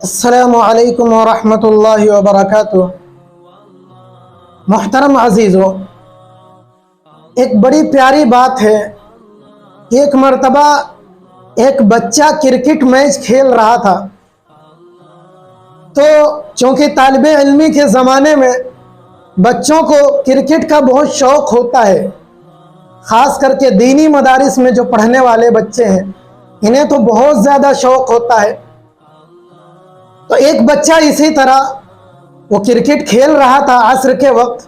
السلام علیکم ورحمۃ اللہ وبرکاتہ۔ محترم عزیزو، ایک بڑی پیاری بات ہے۔ ایک مرتبہ ایک بچہ کرکٹ میچ کھیل رہا تھا، تو چونکہ طالب علمی کے زمانے میں بچوں کو کرکٹ کا بہت شوق ہوتا ہے، خاص کر کے دینی مدارس میں جو پڑھنے والے بچے ہیں انہیں تو بہت زیادہ شوق ہوتا ہے۔ تو ایک بچہ اسی طرح وہ کرکٹ کھیل رہا تھا عصر کے وقت،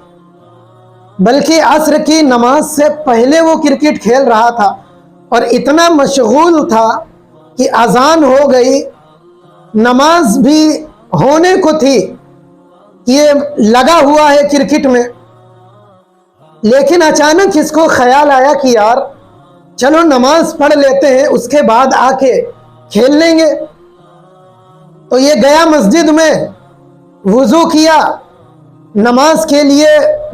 بلکہ عصر کی نماز سے پہلے وہ کرکٹ کھیل رہا تھا، اور اتنا مشغول تھا کہ اذان ہو گئی، نماز بھی ہونے کو تھی کہ یہ لگا ہوا ہے کرکٹ میں۔ لیکن اچانک اس کو خیال آیا کہ یار چلو نماز پڑھ لیتے ہیں، اس کے بعد آ کے کھیل لیں گے۔ تو یہ گیا مسجد میں، وضو کیا، نماز کے لیے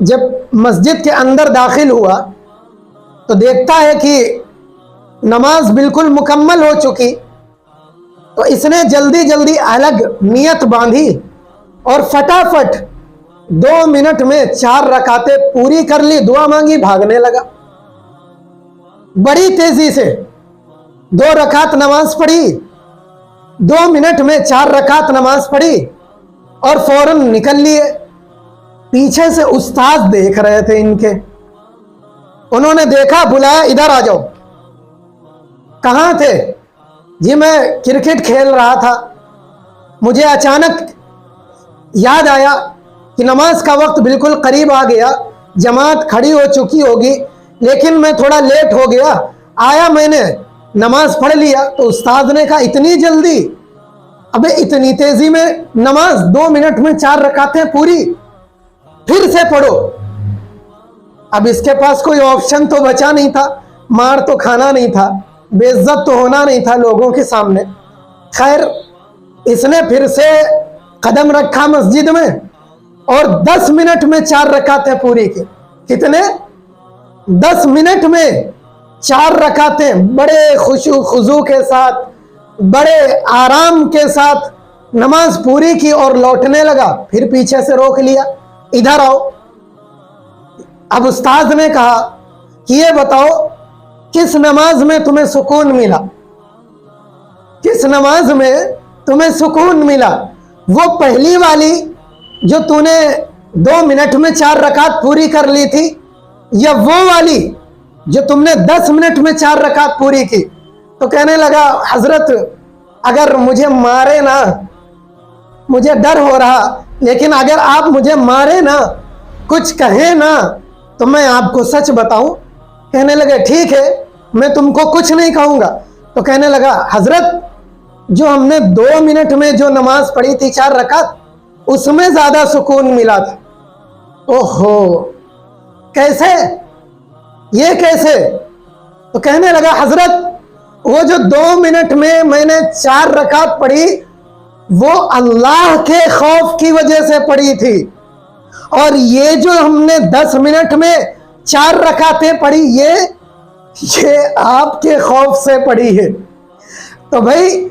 جب مسجد کے اندر داخل ہوا تو دیکھتا ہے کہ نماز بالکل مکمل ہو چکی۔ تو اس نے جلدی جلدی الگ نیت باندھی اور فٹافٹ 2 منٹ میں 4 رکعتیں پوری کر لی، دعا مانگی، بھاگنے لگا بڑی تیزی سے۔ 2 رکعت نماز پڑھی، 2 منٹ میں 4 رکعت نماز پڑھی اور فوراً نکل لیے۔ پیچھے سے استاد دیکھ رہے تھے ان کے، انہوں نے دیکھا، بلایا، ادھر آ جاؤ۔ کہاں تھے؟ جی میں کرکٹ کھیل رہا تھا، مجھے اچانک یاد آیا کہ نماز کا وقت بالکل قریب آ گیا، جماعت کھڑی ہو چکی ہوگی، لیکن میں تھوڑا لیٹ ہو گیا، آیا میں نے نماز پڑھ لیا۔ تو استاد نے کہا اتنی جلدی؟ ابے اتنی تیزی میں نماز 2 منٹ میں 4 رکعتیں پوری؟ پھر سے پڑھو۔ اب اس کے پاس کوئی آپشن تو بچا نہیں تھا، مار تو کھانا نہیں تھا، بے عزت تو ہونا نہیں تھا لوگوں کے سامنے۔ خیر اس نے پھر سے قدم رکھا مسجد میں اور 10 منٹ میں 4 رکعتیں پوری کی۔ کتنے؟ 10 منٹ میں 4 رکعتیں بڑے خشوع خضوع کے ساتھ، بڑے آرام کے ساتھ نماز پوری کی اور لوٹنے لگا۔ پھر پیچھے سے روک لیا، ادھر آؤ۔ اب استاد نے کہا کہ یہ بتاؤ کس نماز میں تمہیں سکون ملا؟ کس نماز میں تمہیں سکون ملا؟ وہ پہلی والی جو تو نے 2 منٹ میں 4 رکعت پوری کر لی تھی، یا وہ والی جو تم نے 10 منٹ میں 4 رکعت پوری کی؟ تو کہنے لگا حضرت اگر مجھے مارے نا، مجھے ڈر ہو رہا، لیکن اگر آپ مجھے مارے نا، کچھ کہیں نا، تو میں آپ کو سچ بتاؤں۔ کہنے لگے ٹھیک ہے، میں تم کو کچھ نہیں کہوں گا۔ تو کہنے لگا حضرت جو ہم نے 2 منٹ میں جو نماز پڑھی تھی 4 رکعت، اس میں زیادہ سکون ملا تھا۔ اوہو کیسے؟ یہ کیسے؟ تو کہنے لگا حضرت وہ جو 2 منٹ میں نے 4 رکعت پڑھی وہ اللہ کے خوف کی وجہ سے پڑھی تھی، اور یہ جو ہم نے 10 منٹ میں 4 رکعتیں پڑھی یہ آپ کے خوف سے پڑھی ہے۔ تو بھائی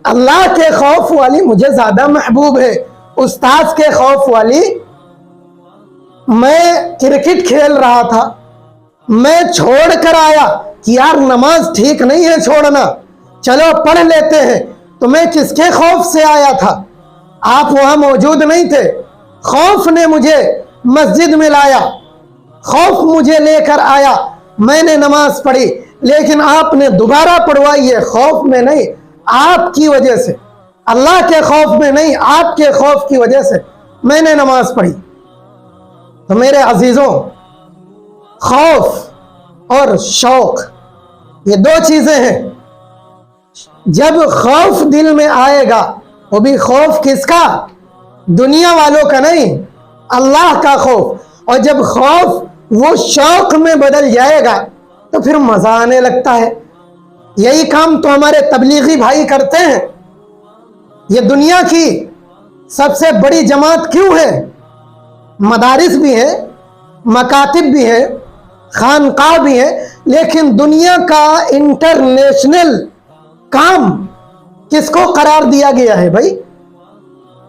اللہ کے خوف والی مجھے زیادہ محبوب ہے، استاد کے خوف والی۔ میں کرکٹ کھیل رہا تھا، میں چھوڑ کر آیا کہ یار نماز ٹھیک نہیں ہے چھوڑنا، چلو پڑھ لیتے ہیں۔ تو میں کس کے خوف سے آیا تھا؟ آپ وہاں موجود نہیں تھے، خوف نے مجھے مسجد میں لایا، خوف مجھے لے کر آیا، میں نے نماز پڑھی، لیکن آپ نے دوبارہ پڑھوائی ہے، خوف میں نہیں، آپ کی وجہ سے، اللہ کے خوف میں نہیں، آپ کے خوف کی وجہ سے میں نے نماز پڑھی۔ تو میرے عزیزوں، خوف اور شوق یہ 2 چیزیں ہیں۔ جب خوف دل میں آئے گا، وہ بھی خوف کس کا؟ دنیا والوں کا نہیں، اللہ کا خوف۔ اور جب خوف وہ شوق میں بدل جائے گا تو پھر مزہ آنے لگتا ہے۔ یہی کام تو ہمارے تبلیغی بھائی کرتے ہیں۔ یہ دنیا کی سب سے بڑی جماعت کیوں ہے؟ مدارس بھی ہیں، مکاتب بھی ہیں، خانقاہ بھی ہیں، لیکن دنیا کا انٹرنیشنل کام کس کو قرار دیا گیا ہے بھائی؟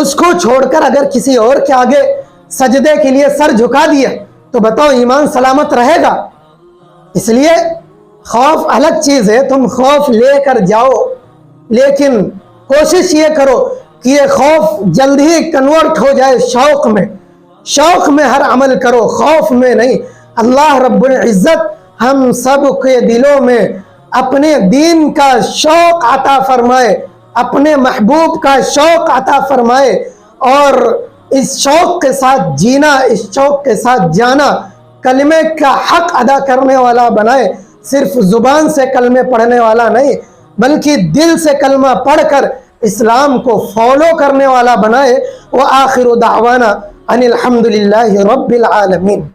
اس کو چھوڑ کر اگر کسی اور کے آگے سجدے کے لیے سر جھکا دیا تو بتاؤ ایمان سلامت رہے گا؟ اس لیے خوف الگ چیز ہے، تم خوف لے کر جاؤ، لیکن کوشش یہ کرو کہ یہ خوف جلد ہی کنورٹ ہو جائے شوق میں۔ شوق میں ہر عمل کرو، خوف میں نہیں۔ اللہ رب العزت ہم سب کے دلوں میں اپنے دین کا شوق عطا فرمائے، اپنے محبوب کا شوق عطا فرمائے، اور اس شوق کے ساتھ جینا، اس شوق کے ساتھ جانا، کلمے کا حق ادا کرنے والا بنائے۔ صرف زبان سے کلمے پڑھنے والا نہیں بلکہ دل سے کلمہ پڑھ کر اسلام کو فالو کرنے والا بنائے۔ وآخر دعوانا ان الحمدللہ رب العالمین۔